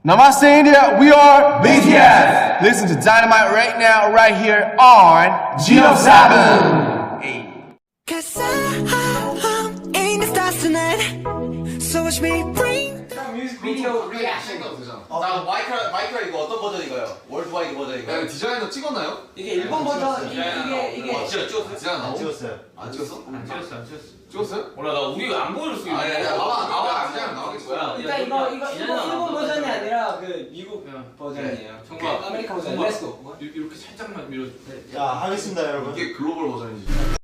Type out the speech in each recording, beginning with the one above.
Namaste India, we are BTS. Listen to Dynamite right now, right here on Geo 7. Hey. Cause I'm in the stars tonight. So watch me bring. 뮤직비디오 리액션 자 마이크가 이거 어떤 버전인가요? 월드와이드 버전인가요? 디자인도 찍었나요? 이게 일본 버전 이게 찍었어요? 디자인 안 찍었어요. 안 찍었어? 안 찍었어. 찍었어요? 몰라 나 우리 안 보여줬어 이거 나와 디자인 나오겠어. 그러니까 이거 일본 버전이 아니라 그 미국 버전이에요. 정말 아메리카 버전. 렛츠고. 이렇게 살짝만 밀어주세요. 자 하겠습니다 여러분. 이게 글로벌 버전이지.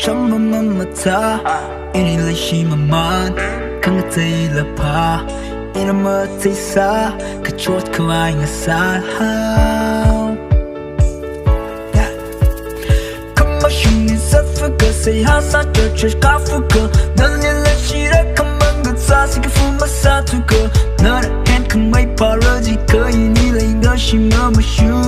전부만 맡아 이리 심한만 강가에 일러봐 이런 멋에 있어 그 좋은 그 아이가 사랑 금마시는 서프가 세하사 쩔쩔 까프가 넌 일러 싫어 금방 그 사시가 품어사 두고 너를 한 금마이 벌어지 거의 니라 이것이 너무 쉬워